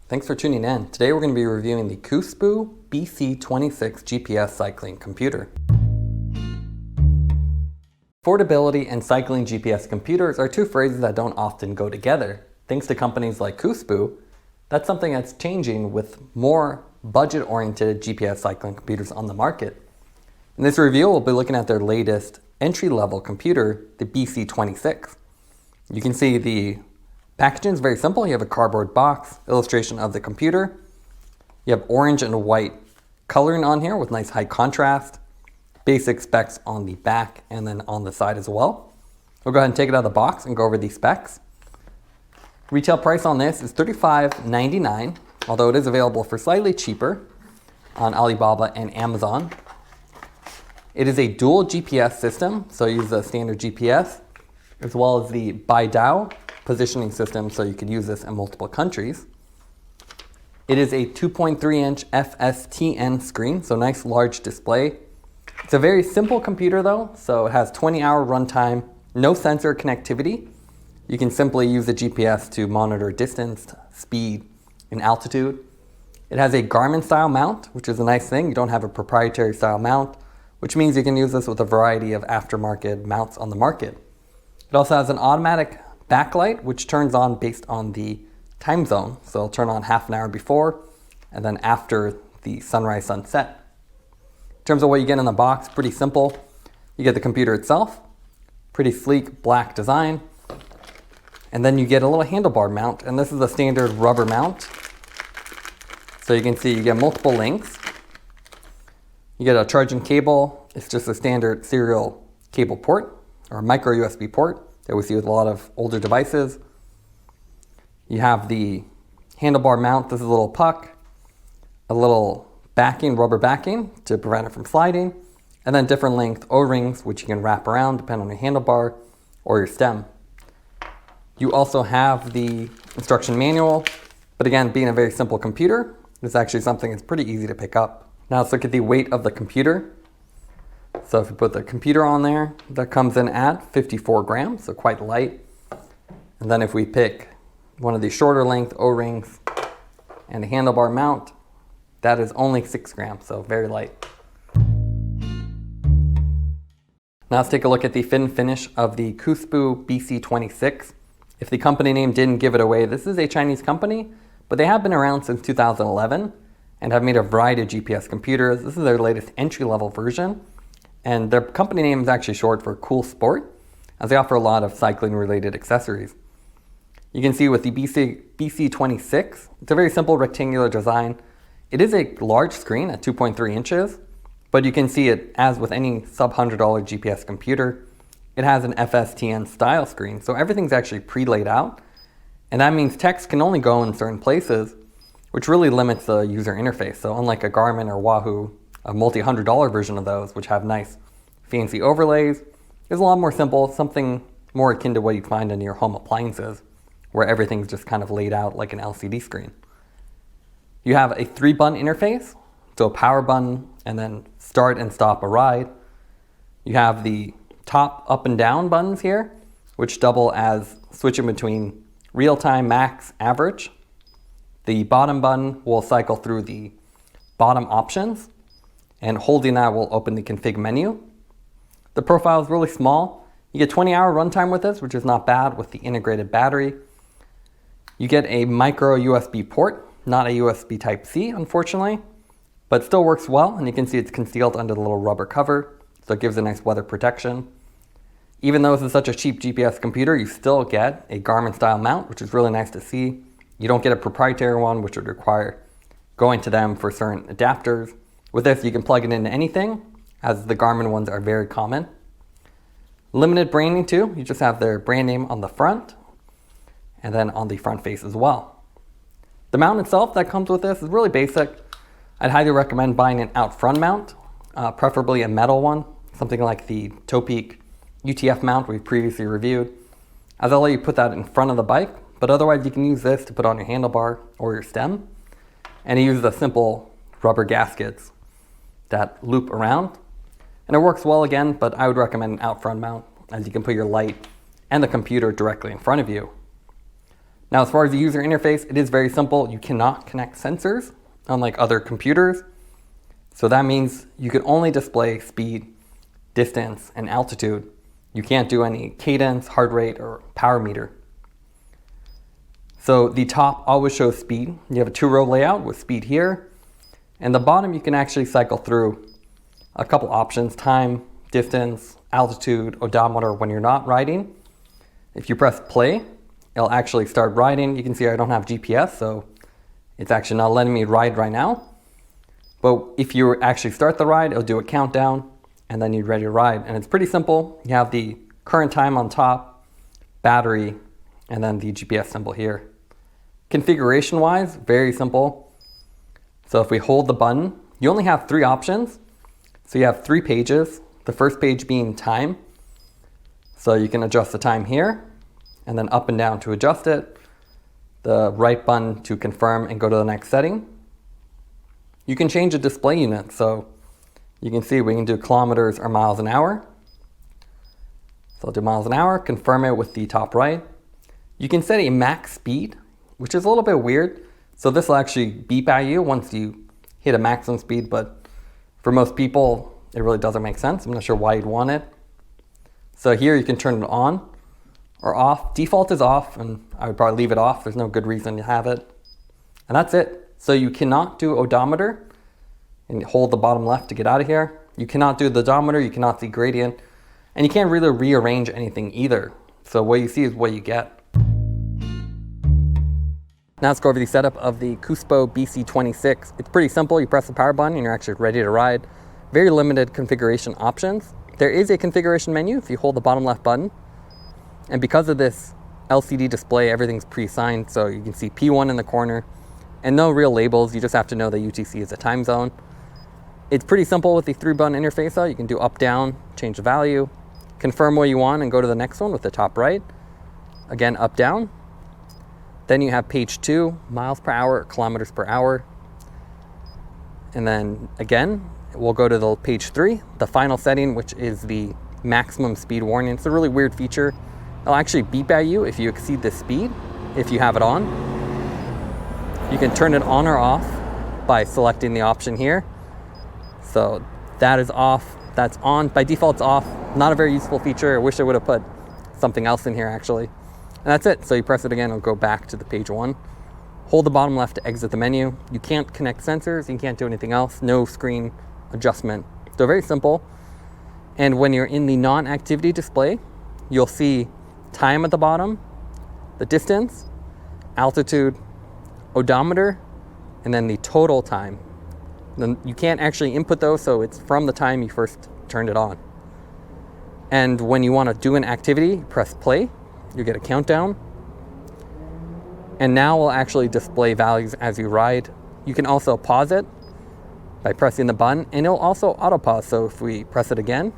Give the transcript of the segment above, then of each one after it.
Thanks for tuning in. Today we're going to be reviewing the Coospo BC26 GPS cycling computer. Affordability and cycling GPS computers are two phrases that don't often go together. Thanks to companies like Coospo, that's something that's changing with more budget-oriented GPS cycling computers on the market. In this review, we'll be looking at their latest entry-level computer, the BC26. You can see the packaging is very simple. You have a cardboard box, illustration of the computer. You have orange and white coloring on here with nice high contrast. Basic specs on the back and then on the side as well. We'll go ahead and take it out of the box and go over the specs. Retail price on this is $35.99, although it is available for slightly cheaper on Alibaba and Amazon. It is a dual GPS system, so you use a standard GPS, as well as the BeiDou positioning system, so you could use this in multiple countries. It is a 2.3-inch FSTN screen, so nice large display. It's a very simple computer though, so it has 20-hour runtime, no sensor connectivity. You can simply use the GPS to monitor distance, speed, and altitude. It has a Garmin style mount, which is a nice thing. You don't have a proprietary style mount, which means you can use this with a variety of aftermarket mounts on the market. It also has an automatic backlight, which turns on based on the time zone. So it'll turn on half an hour before and then after the sunrise, sunset. In terms of what you get in the box, pretty simple. You get the computer itself, pretty sleek black design. And then you get a little handlebar mount, and this is a standard rubber mount. So you can see you get multiple lengths. You get a charging cable. It's just a standard serial cable port or a micro USB port that we see with a lot of older devices. You have the handlebar mount. This is a little puck, a little backing, rubber backing to prevent it from sliding, and then different length O-rings, which you can wrap around depending on your handlebar or your stem. You also have the instruction manual, but again, being a very simple computer, it's actually something that's pretty easy to pick up. Now let's look at the weight of the computer. So if you put the computer on there, that comes in at 54 grams, so quite light. And then if we pick one of the shorter length O-rings and the handlebar mount, that is only 6 grams, so very light. Now let's take a look at the fit and finish of the Coospo BC26. If the company name didn't give it away, this is a Chinese company, but they have been around since 2011 and have made a variety of GPS computers. This is their latest entry-level version, and their company name is actually short for Cool Sport, as they offer a lot of cycling-related accessories. You can see with the BC26, it's a very simple rectangular design. It is a large screen at 2.3 inches, but you can see it, as with any sub-$100 GPS computer, it has an FSTN style screen, so everything's actually pre-laid out, and that means text can only go in certain places, which really limits the user interface. So unlike a Garmin or Wahoo, a multi-$100 version of those, which have nice fancy overlays, is a lot more simple, something more akin to what you'd find in your home appliances, where everything's just kind of laid out like an LCD screen. You have a 3-button interface, so a power button, and then start and stop a ride. You have the top, up, and down buttons here, which double as switching between real-time, max, average. The bottom button will cycle through the bottom options, and holding that will open the config menu. The profile is really small. You get 20-hour runtime with this, which is not bad with the integrated battery. You get a micro USB port, not a USB Type-C, unfortunately, but still works well, and you can see it's concealed under the little rubber cover, so it gives a nice weather protection. Even though this is such a cheap GPS computer, you still get a Garmin style mount, which is really nice to see. You don't get a proprietary one, which would require going to them for certain adapters. With this, you can plug it into anything, as the Garmin ones are very common. Limited branding too. You just have their brand name on the front, and then on the front face as well. The mount itself that comes with this is really basic. I'd highly recommend buying an out front mount, preferably a metal one, something like the Topeak UTF mount we've previously reviewed, as I'll let you put that in front of the bike, but otherwise you can use this to put on your handlebar or your stem, and it uses the simple rubber gaskets that loop around, and it works well again, but I would recommend an out front mount, as you can put your light and the computer directly in front of you. Now, as far as the user interface, it is very simple. You cannot connect sensors, unlike other computers. So that means you can only display speed, distance, and altitude. You can't do any cadence, heart rate, or power meter. So the top always shows speed. You have a 2-row layout with speed here. And the bottom, you can actually cycle through a couple options: time, distance, altitude, odometer when you're not riding. If you press play, it'll actually start riding. You can see I don't have GPS, so it's actually not letting me ride right now. But if you actually start the ride, it'll do a countdown, and then you're ready to ride. And it's pretty simple. You have the current time on top, battery, and then the GPS symbol here. Configuration-wise, very simple. So if we hold the button, you only have 3 options. So you have 3 pages, the first page being time. So you can adjust the time here, and then up and down to adjust it. The right button to confirm and go to the next setting. You can change the display unit. So you can see we can do kilometers or miles an hour. So I'll do miles an hour, confirm it with the top right. You can set a max speed, which is a little bit weird. So this will actually beep at you once you hit a maximum speed, but for most people, it really doesn't make sense. I'm not sure why you'd want it. So here you can turn it on or off. Default is off, and I would probably leave it off. There's no good reason to have it. And that's it. So you cannot do odometer and hold the bottom left to get out of here. You cannot do the odometer, you cannot see gradient, and you can't really rearrange anything either. So what you see is what you get. Now let's go over the setup of the Coospo BC26. It's pretty simple. You press the power button and you're actually ready to ride. Very limited configuration options. There is a configuration menu if you hold the bottom left button. And because of this LCD display, everything's pre-assigned. So you can see P1 in the corner and no real labels. You just have to know that UTC is a time zone. It's pretty simple with the 3-button interface though. You can do up, down, change the value, confirm what you want, and go to the next one with the top right. Again, up, down. Then you have page 2, miles per hour, kilometers per hour. And then again, we'll go to the page 3, the final setting, which is the maximum speed warning. It's a really weird feature. It'll actually beep at you if you exceed the speed, if you have it on. You can turn it on or off by selecting the option here. So that is off, that's on. By default, it's off. Not a very useful feature. I wish I would have put something else in here actually. And that's it. So you press it again, it'll go back to the page 1. Hold the bottom left to exit the menu. You can't connect sensors, you can't do anything else. No screen adjustment. So very simple. And when you're in the non-activity display, you'll see time at the bottom, the distance, altitude, odometer, and then the total time. Then you can't actually input those, so it's from the time you first turned it on. And when you want to do an activity, press play. You get a countdown. And now we'll actually display values as you ride. You can also pause it by pressing the button, and it'll also auto pause. So if we press it again,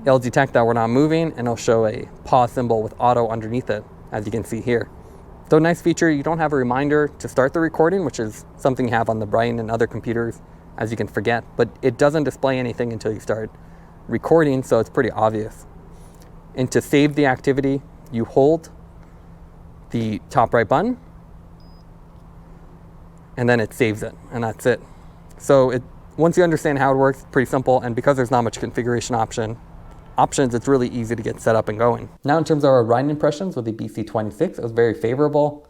it'll detect that we're not moving, and it'll show a pause symbol with auto underneath it, as you can see here. So nice feature. You don't have a reminder to start the recording, which is something you have on the Bryton and other computers, as you can forget, but it doesn't display anything until you start recording, so it's pretty obvious. And to save the activity, you hold the top right button, and then it saves it, and that's it. So once you understand how it works, it's pretty simple, and because there's not much configuration options, it's really easy to get set up and going. Now in terms of our riding impressions with the BC26, it was very favorable.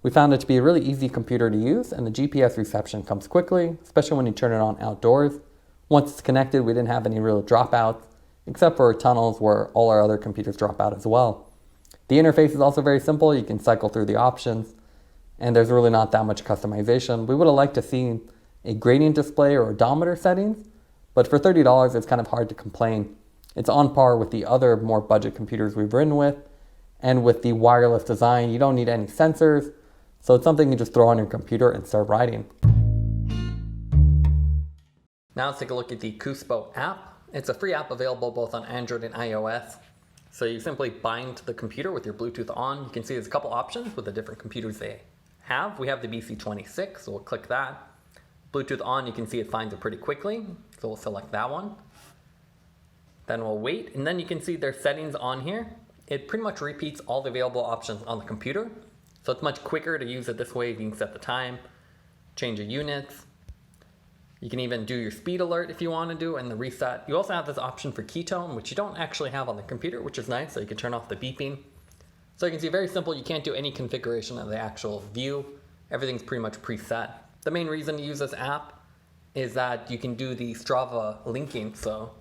We found it to be a really easy computer to use, and the GPS reception comes quickly, especially when you turn it on outdoors. Once it's connected, we didn't have any real dropouts, except for tunnels where all our other computers drop out as well. The interface is also very simple. You can cycle through the options, and there's really not that much customization. We would have liked to see a gradient display or odometer settings, but for $30, it's kind of hard to complain. It's on par with the other more budget computers we've ridden with, and with the wireless design, you don't need any sensors, so it's something you just throw on your computer and start riding. Now let's take a look at the Coospo app. It's a free app available both on Android and iOS. So you simply bind to the computer with your Bluetooth on. You can see there's a couple options with the different computers they have. We have the BC26, so we'll click that. Bluetooth on, you can see it finds it pretty quickly, so we'll select that one. Then we'll wait, and then you can see there's settings on here. It pretty much repeats all the available options on the computer. So it's much quicker to use it this way. You can set the time, change your units. You can even do your speed alert if you want to do, and the reset. You also have this option for ketone, which you don't actually have on the computer, which is nice. So you can turn off the beeping. So you can see very simple. You can't do any configuration of the actual view. Everything's pretty much preset. The main reason to use this app is that you can do the Strava linking. So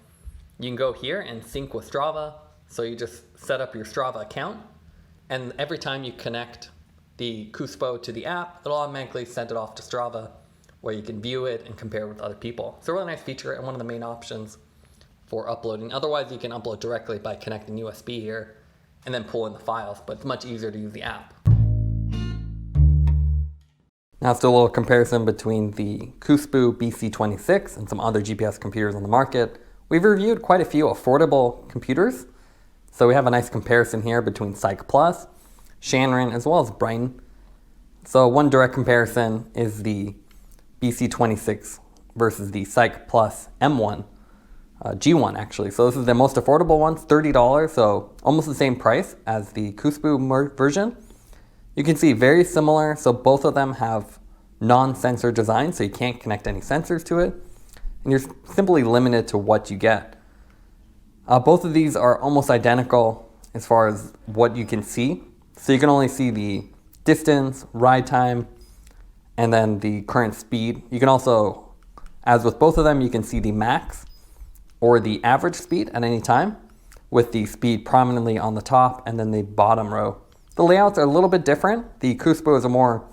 you can go here and sync with Strava. So you just set up your Strava account, and every time you connect the Coospo to the app, it'll automatically send it off to Strava, where you can view it and compare with other people. It's a really nice feature and one of the main options for uploading. Otherwise, you can upload directly by connecting USB here and then pull in the files, but it's much easier to use the app. Now let's do a little comparison between the Coospo BC26 and some other GPS computers on the market. We've reviewed quite a few affordable computers, so we have a nice comparison here between Cycplus, Shanren, as well as Bryton. So one direct comparison is the BC26 versus the Cycplus M1, G1 actually. So this is the most affordable one, $30, so almost the same price as the Coospo version. You can see very similar, so both of them have non-sensor design, so you can't connect any sensors to it, and you're simply limited to what you get. Both of these are almost identical as far as what you can see. So you can only see the distance, ride time, and then the current speed. You can also, as with both of them, you can see the max or the average speed at any time, with the speed prominently on the top and then the bottom row. The layouts are a little bit different. The Coospo is a more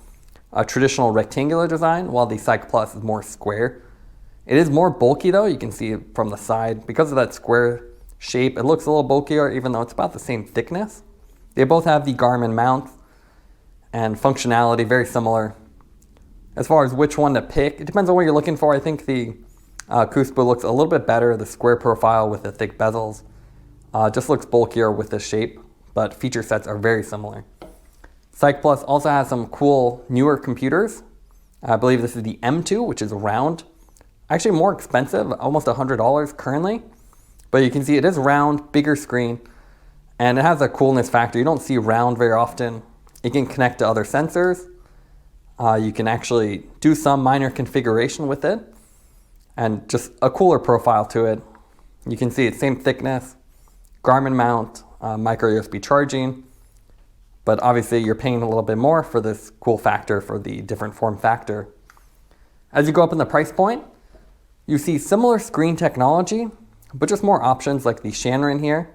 traditional rectangular design, while the Cycplus is more square. It is more bulky though, you can see it from the side. Because of that square shape, it looks a little bulkier even though it's about the same thickness. They both have the Garmin mounts and functionality, very similar. As far as which one to pick, it depends on what you're looking for. I think the Coospo looks a little bit better. The square profile with the thick bezels just looks bulkier with the shape, but feature sets are very similar. Cycplus also has some cool newer computers. I believe this is the M2, which is round. Actually more expensive, almost $100 currently. But you can see it is round, bigger screen, and it has a coolness factor. You don't see round very often. It can connect to other sensors. You can actually do some minor configuration with it, and just a cooler profile to it. You can see it's same thickness, Garmin mount, micro USB charging, but obviously you're paying a little bit more for this cool factor for the different form factor. As you go up in the price point, you see similar screen technology, but just more options like the Shanren here.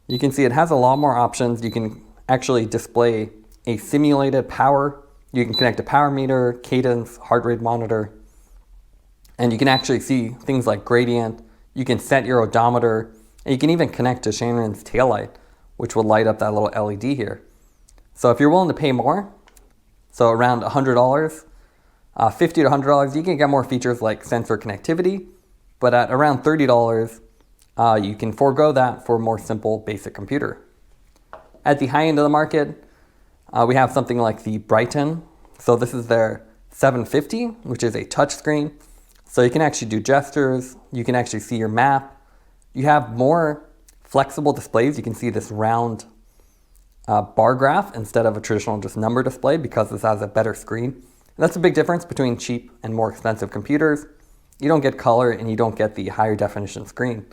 You can see it has a lot more options. You can actually display a simulated power. You can connect a power meter, cadence, heart rate monitor, and you can actually see things like gradient. You can set your odometer, and you can even connect to Shanren's taillight, which will light up that little LED here. So if you're willing to pay more, so around $100, $50 to $100, you can get more features like sensor connectivity, but at around $30, you can forego that for a more simple basic computer. At the high end of the market, we have something like the Bryton. So this is their 750, which is a touch screen. So you can actually do gestures, you can actually see your map. You have more flexible displays. You can see this round bar graph instead of a traditional just number display because this has a better screen. And that's a big difference between cheap and more expensive computers. You don't get color and you don't get the higher definition screen.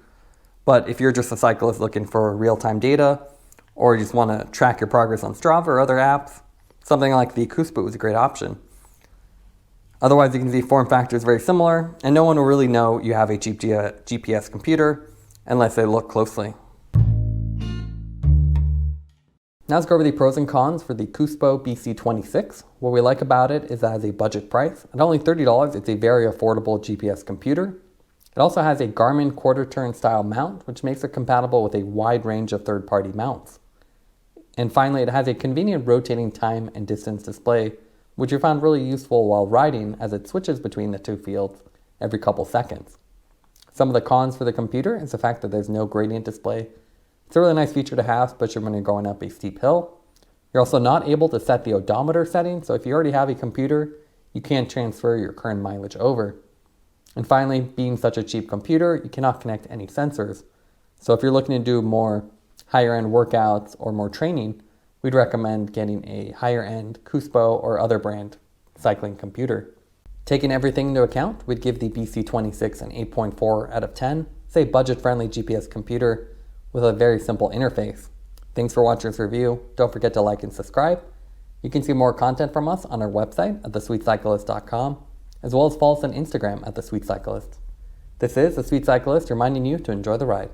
But if you're just a cyclist looking for real-time data, or you just want to track your progress on Strava or other apps, something like the Coospo is a great option. Otherwise, you can see form factor is very similar, and no one will really know you have a GPS computer unless they look closely. Now let's go over the pros and cons for the Coospo BC26. What we like about it is that it has a budget price. At only $30, it's a very affordable GPS computer. It also has a Garmin quarter-turn style mount, which makes it compatible with a wide range of third-party mounts. And finally, it has a convenient rotating time and distance display, which we found really useful while riding as it switches between the two fields every couple seconds. Some of the cons for the computer is the fact that there's no gradient display. It's a really nice feature to have, especially when you're going up a steep hill. You're also not able to set the odometer setting, so if you already have a computer, you can't transfer your current mileage over. And finally, being such a cheap computer, you cannot connect any sensors. So if you're looking to do more higher end workouts or more training, we'd recommend getting a higher end Coospo or other brand cycling computer. Taking everything into account, we'd give the BC26 an 8.4 out of 10. It's a budget-friendly GPS computer with a very simple interface. Thanks for watching this review. Don't forget to like and subscribe. You can see more content from us on our website at thesweetcyclist.com, as well as follow us on Instagram at thesweetcyclist. This is The Sweet Cyclist reminding you to enjoy the ride.